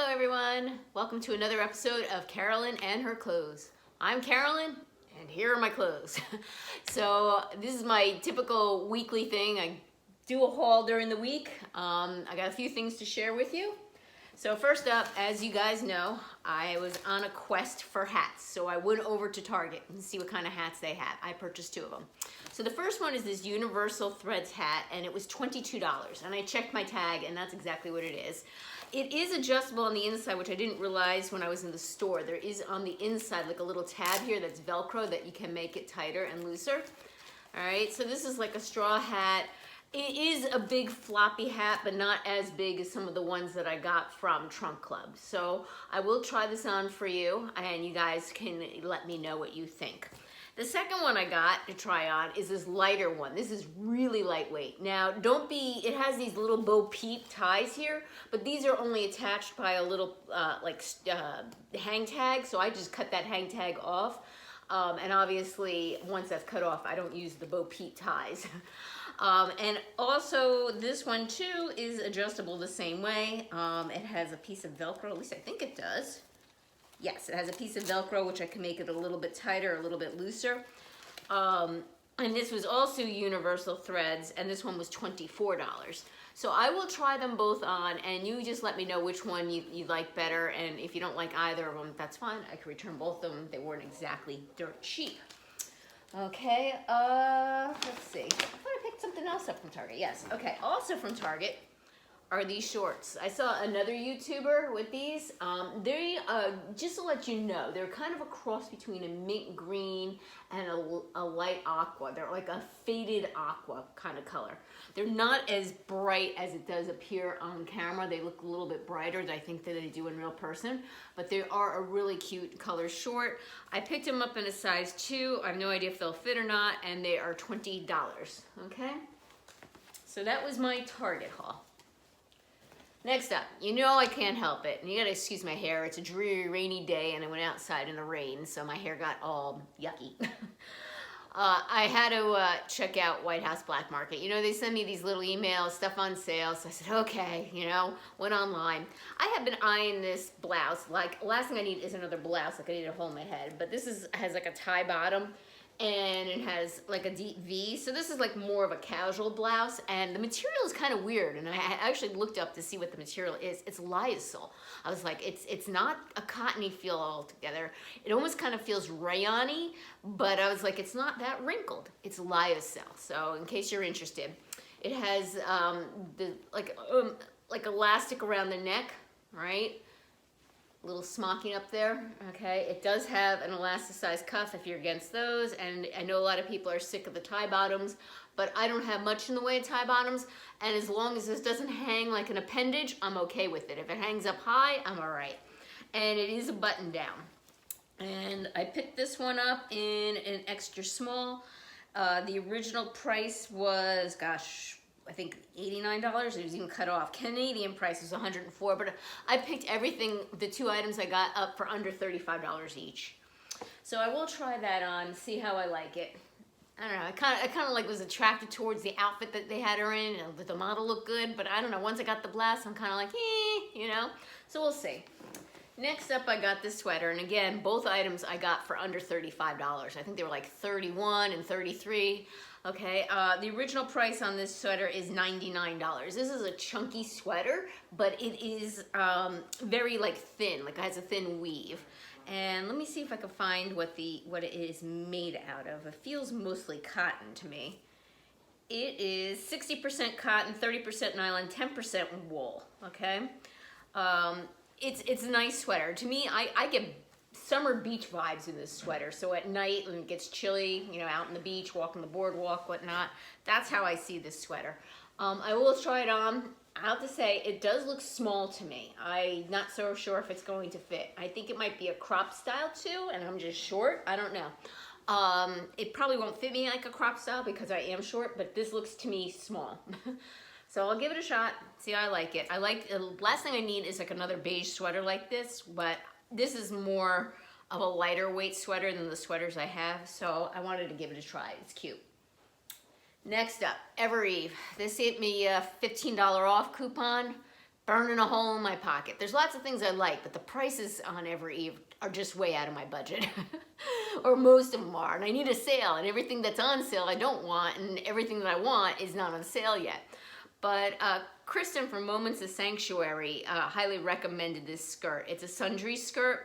Hello everyone, welcome to another episode of Carolyn and her clothes. I'm Carolyn and here are my clothes. So this is my typical weekly thing. I do a haul during the week. I got a few things to share with you. So first up, as you guys know, I was on a quest for hats. So I went over to Target and see what kind of hats they had. I purchased two of them. So the first one is this Universal Threads hat and it was $22. And I checked my tag and that's exactly what it is. It is adjustable on the inside, which I didn't realize when I was in the store. There is on the inside like a little tab here that's Velcro that you can make it tighter and looser. All right, so this is like a straw hat. It is a big floppy hat, but not as big as some of the ones that I got from Trunk Club. So I will try this on for you and you guys can let me know what you think. The second one I got to try on is this lighter one. This is really lightweight. Now, it has these little Bo Peep ties here, but these are only attached by a little hang tag, so I just cut that hang tag off. And obviously, once that's cut off, I don't use the Bo Peep ties. And also, this one too is adjustable the same way. It has a piece of Velcro, at least I think it does. Yes, it has a piece of Velcro, which I can make it a little bit tighter, a little bit looser. And this was also Universal Threads, and this one was $24. So I will try them both on, and you just let me know which one you like better, and if you don't like either of them, that's fine. I can return both of them. They weren't exactly dirt cheap. Okay, let's see. I thought I picked something else up from Target. Yes, okay, also from Target are these shorts. I saw another YouTuber with these. They, just to let you know, they're kind of a cross between a mint green and a light aqua. They're like a faded aqua kind of color. They're not as bright as it does appear on camera. They look a little bit brighter than I think that they do in real person, but they are a really cute color short. I picked them up in a size 2. I have no idea if they'll fit or not, and they are $20, okay? So that was my Target haul. Next up, you know I can't help it. And you gotta excuse my hair. It's a dreary, rainy day and I went outside in the rain, so my hair got all yucky. I had to check out White House Black Market. You know, they send me these little emails, stuff on sale. So I said, okay, you know, went online. I have been eyeing this blouse. Like, last thing I need is another blouse. Like, I need to hold my head. But this has like a tie bottom. And it has like a deep V. So this is like more of a casual blouse, and the material is kind of weird. And I actually looked up to see what the material is. It's lyocell. I was like, it's not a cottony feel altogether. It almost kind of feels rayon-y, but I was like, it's not that wrinkled. It's lyocell. So in case you're interested, it has like elastic around the neck, right? Little smocking up there, okay? It does have an elasticized cuff if you're against those, and I know a lot of people are sick of the tie bottoms, but I don't have much in the way of tie bottoms, and as long as this doesn't hang like an appendage, I'm okay with it. If it hangs up high, I'm all right. And it is a button down. And I picked this one up in an extra small. The original price was, gosh, I think $89. It was even cut off. Canadian price was $104, but I picked everything, the two items I got, up for under $35 each. So I will try that on, see how I like it. I don't know, I kind of like was attracted towards the outfit that they had her in, and the model looked good, but I don't know, once I got the blouse, I'm kind of like, you know, so we'll see. Next up, I got this sweater, and again, both items I got for under $35. I think they were like $31 and $33. Okay, the original price on this sweater is $99. This is a chunky sweater, but it is very like thin, like it has a thin weave. And let me see if I can find what it is made out of. It feels mostly cotton to me. It is 60% cotton, 30% nylon, 10% wool. Okay, it's a nice sweater. To me, I get summer beach vibes in this sweater. So at night when it gets chilly, you know, out on the beach, walking the boardwalk, whatnot, that's how I see this sweater. I will try it on. I have to say, it does look small to me. I'm not so sure if it's going to fit. I think it might be a crop style too, and I'm just short. I don't know. It probably won't fit me like a crop style because I am short, but this looks to me small. So I'll give it a shot, see how I like it. Last thing I need is like another beige sweater like this, but this is more of a lighter weight sweater than the sweaters I have, so I wanted to give it a try. It's cute. Next up, Evereve. This gave me a $15 off coupon. burning a hole in my pocket. There's lots of things I like, but the prices on Evereve are just way out of my budget. Or most of them are, and I need a sale, and everything that's on sale I don't want, and everything that I want is not on sale yet. But Kristen from Moments of Sanctuary highly recommended this skirt. It's a sundry skirt,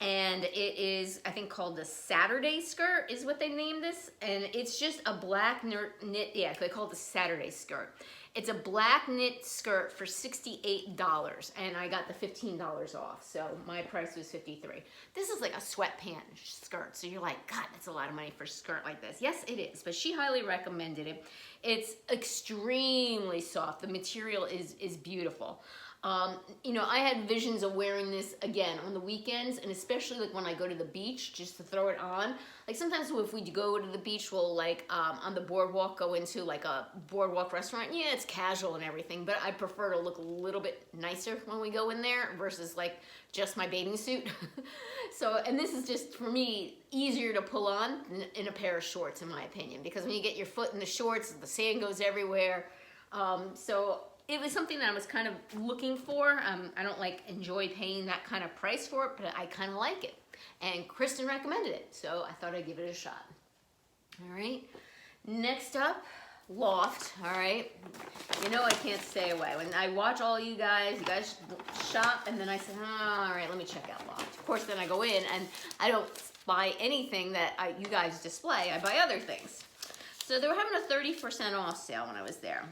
and it is, I think, called the Saturday skirt is what they named this. And it's just a black knit, yeah, they call it the Saturday skirt. It's a black knit skirt for $68, and I got the $15 off, so my price was $53. This is like a sweatpant skirt, so you're like, God, that's a lot of money for a skirt like this. Yes, it is, but she highly recommended it. It's extremely soft. The material is beautiful. You know, I had visions of wearing this again on the weekends, and especially like when I go to the beach, just to throw it on. Like sometimes if we go to the beach, we'll like on the boardwalk go into like a boardwalk restaurant. Yeah, it's casual and everything, but I prefer to look a little bit nicer when we go in there versus like just my bathing suit. So, and this is just for me easier to pull on in a pair of shorts, in my opinion, because when you get your foot in the shorts, the sand goes everywhere. So it was something that I was kind of looking for. I don't like enjoy paying that kind of price for it, but I kind of like it. And Kristen recommended it, so I thought I'd give it a shot. All right, next up, Loft. All right, you know I can't stay away. When I watch all you guys shop, and then I say, oh, all right, let me check out Loft. Of course, then I go in and I don't buy anything that you guys display. I buy other things. So they were having a 30% off sale when I was there.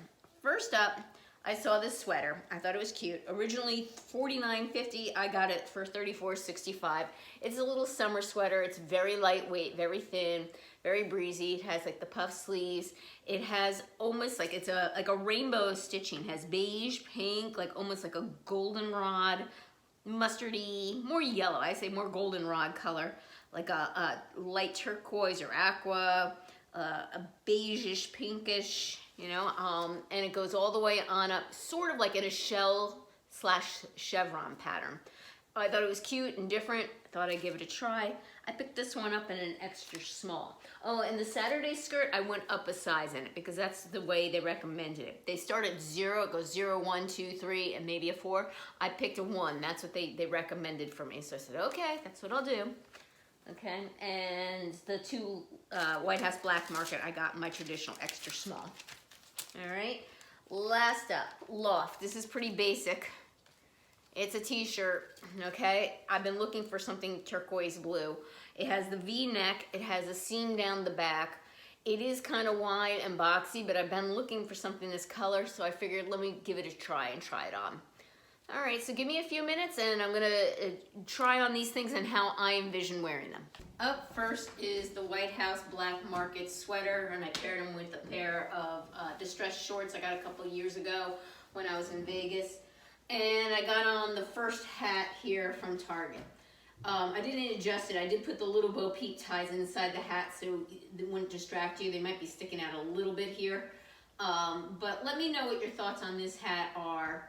First up, I saw this sweater. I thought it was cute. Originally $49.50. I got it for $34.65. It's a little summer sweater. It's very lightweight, very thin, very breezy. It has like the puff sleeves. It has almost like it's like a rainbow stitching. It has beige, pink, like almost like a goldenrod, mustardy, more yellow. I say more goldenrod color, like a light turquoise or aqua, a beigeish, pinkish, you know, and it goes all the way on up, sort of like in a shell/chevron pattern. I thought it was cute and different. I thought I'd give it a try. I picked this one up in an extra small. Oh, and the Saturday skirt, I went up a size in it because that's the way they recommended it. They start at 0, it goes 0, 1, 2, 3, and maybe a 4. I picked a 1. That's what they recommended for me. So I said, okay, that's what I'll do. Okay, and the two White House Black Market, I got my traditional extra small. All right, last up, Loft. This is pretty basic. It's a t-shirt, okay? I've been looking for something turquoise blue. It has the V-neck, it has a seam down the back. It is kind of wide and boxy, but I've been looking for something this color, so I figured let me give it a try and try it on. All right, so give me a few minutes and I'm gonna try on these things and how I envision wearing them. Up first is the White House Black Market sweater, and I paired them with a pair of distressed shorts I got a couple years ago when I was in Vegas. And I got on the first hat here from Target. I didn't adjust it. I did put the little Bo Peep ties inside the hat so it wouldn't distract you. They might be sticking out a little bit here. But let me know what your thoughts on this hat are.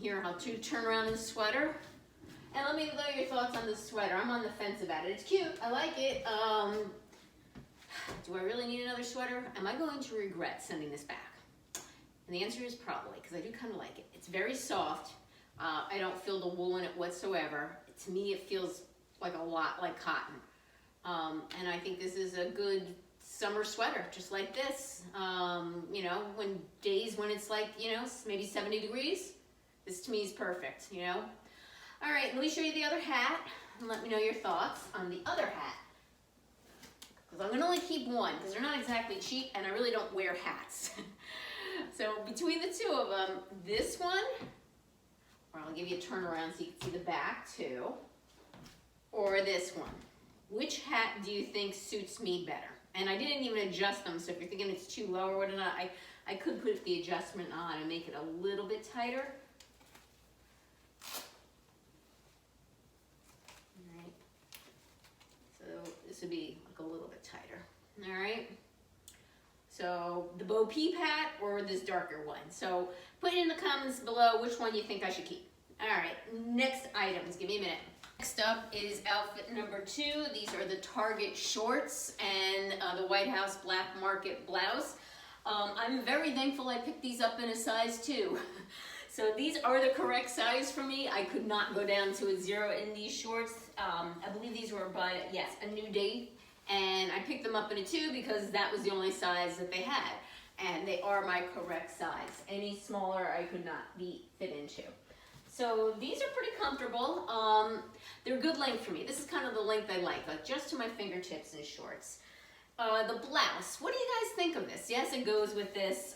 Here, I'll turn around the sweater. And let me know your thoughts on this sweater. I'm on the fence about it. It's cute. I like it. Do I really need another sweater? Am I going to regret sending this back? And the answer is probably, because I do kind of like it. It's very soft. I don't feel the wool in it whatsoever. To me, it feels like a lot like cotton. And I think this is a good summer sweater, just like this. You know, when it's like, you know, maybe 70 degrees, this to me is perfect, you know. All right, let me show you the other hat and let me know your thoughts on the other hat. Because I'm gonna only keep one because they're not exactly cheap and I really don't wear hats. So between the two of them, this one, or I'll give you a turnaround so you can see the back too, or this one. Which hat do you think suits me better? And I didn't even adjust them, so if you're thinking it's too low or whatnot, I could put the adjustment on and make it a little bit tighter. All right. So this would be like a little bit tighter. All right. So the Bo Peep hat or this darker one. So put in the comments below which one you think I should keep. All right, next items, give me a minute. Next up is outfit number 2. These are the Target shorts and the White House Black Market blouse. I'm very thankful I picked these up in a size 2. So these are the correct size for me. I could not go down to a 0 in these shorts. I believe these were by, yes, A New Day. And I picked them up in a 2 because that was the only size that they had. And they are my correct size. Any smaller I could not be fit into. So these are pretty comfortable. They're good length for me. This is kind of the length I like just to my fingertips in shorts. The blouse, what do you guys think of this? Yes, it goes with this.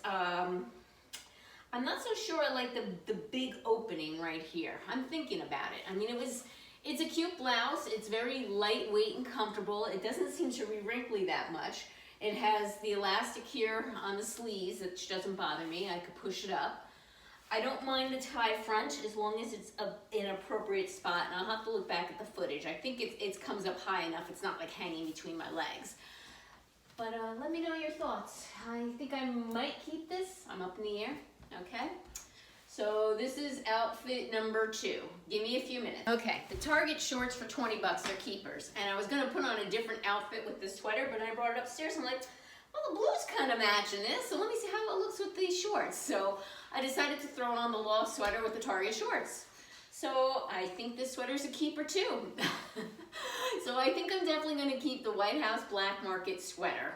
I'm not so sure I like the big opening right here. I'm thinking about it. I mean, it's a cute blouse. It's very lightweight and comfortable. It doesn't seem to be wrinkly that much. It has the elastic here on the sleeves, which doesn't bother me. I could push it up. I don't mind the tie front as long as it's in an appropriate spot, and I'll have to look back at the footage. I think it comes up high enough. It's not like hanging between my legs. But let me know your thoughts. I think I might keep this. I'm up in the air, okay? So this is outfit number 2. Give me a few minutes. Okay, the Target shorts for 20 bucks are keepers. And I was gonna put on a different outfit with this sweater, but I brought it upstairs. I'm like, well, the blues kind of matching this, so let me see how it looks with these shorts. So I decided to throw on the Loft sweater with the Target shorts. So I think this sweater's a keeper too. So I think I'm definitely gonna keep the White House Black Market sweater.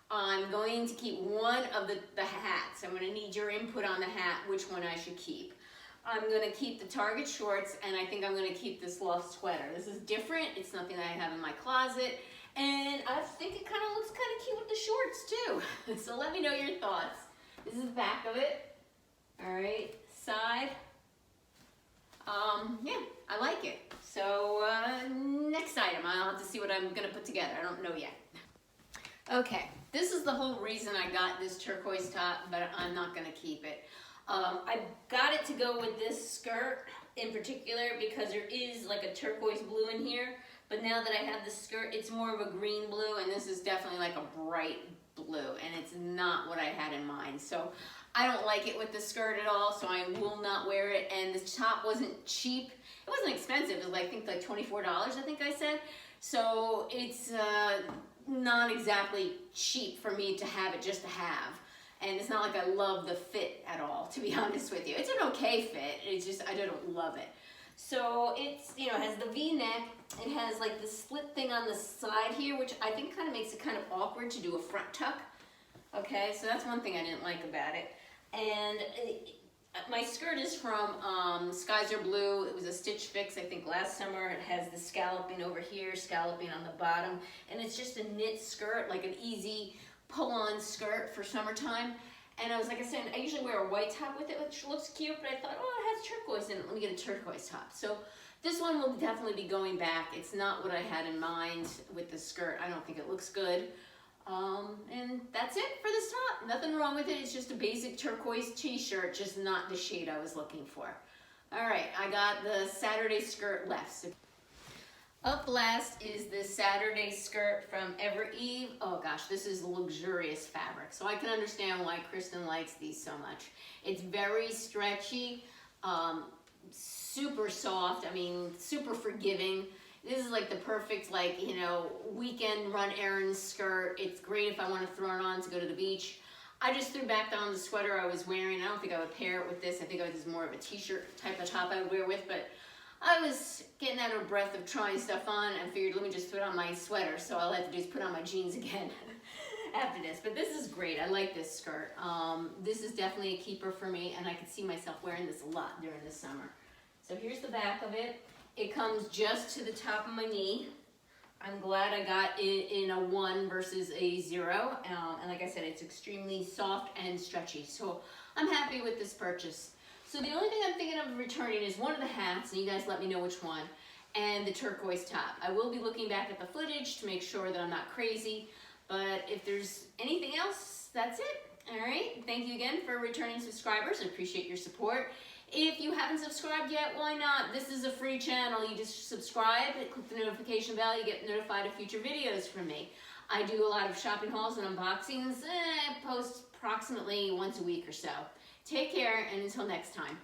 I'm going to keep one of the hats. I'm gonna need your input on the hat, which one I should keep. I'm gonna keep the Target shorts, and I think I'm gonna keep this Loft sweater. This is different. It's something that I have in my closet. And I think it kind of looks kind of cute with the shorts too. So let me know your thoughts. This is the back of it. All right, side. Yeah, I like it. So next item, I'll have to see what I'm gonna put together. I don't know yet. Okay, this is the whole reason I got this turquoise top, but I'm not gonna keep it. I got it to go with this skirt in particular because there is like a turquoise blue in here. But now that I have the skirt, it's more of a green blue, and this is definitely like a bright blue, and it's not what I had in mind. So I don't like it with the skirt at all, so I will not wear it. And the top wasn't cheap. It wasn't expensive. It was like, I think like $24, I think I said. So it's not exactly cheap for me to have it just to have. And it's not like I love the fit at all, to be honest with you. It's an okay fit. It's just, I don't love it. So it's, you know, it has the V-neck. It has like the split thing on the side here, which I think kind of makes it kind of awkward to do a front tuck. Okay, so that's one thing I didn't like about it. And my skirt is from Skies Are Blue. It was a Stitch Fix, I think, last summer. It has the scalloping over here, scalloping on the bottom. And it's just a knit skirt, like an easy pull-on skirt for summertime. And I was like I said, I usually wear a white top with it, which looks cute, but I thought, oh, it has turquoise in it. Let me get a turquoise top. So this one will definitely be going back. It's not what I had in mind with the skirt. I don't think it looks good. And that's it for this top. Nothing wrong with it. It's just a basic turquoise t-shirt, just not the shade I was looking for. All right, I got the Saturday skirt left. So up last is this Saturday skirt from Evereve. Oh gosh, this is luxurious fabric. So I can understand why Kristen likes these so much. It's very stretchy, super soft, I mean, super forgiving. This is like the perfect, like, you know, weekend run errands skirt. It's great if I want to throw it on to go to the beach. I just threw back down the sweater I was wearing. I don't think I would pair it with this. I think it was more of a t-shirt type of top I would wear with, but I was getting out of breath of trying stuff on and figured, let me just put on my sweater. So all I have to do is put on my jeans again after this. But this is great. I like this skirt. This is definitely a keeper for me, and I could see myself wearing this a lot during the summer. So here's the back of it. It comes just to the top of my knee. I'm glad I got it in a 1 versus a 0. And like I said, it's extremely soft and stretchy. So I'm happy with this purchase. So the only thing I'm thinking of returning is one of the hats, and you guys let me know which one, and the turquoise top. I will be looking back at the footage to make sure that I'm not crazy, but if there's anything else, that's it. All right, thank you again for returning subscribers. I appreciate your support. If you haven't subscribed yet, why not? This is a free channel. You just subscribe, click the notification bell, you get notified of future videos from me. I do a lot of shopping hauls and unboxings. I post approximately once a week or so. Take care, and until next time.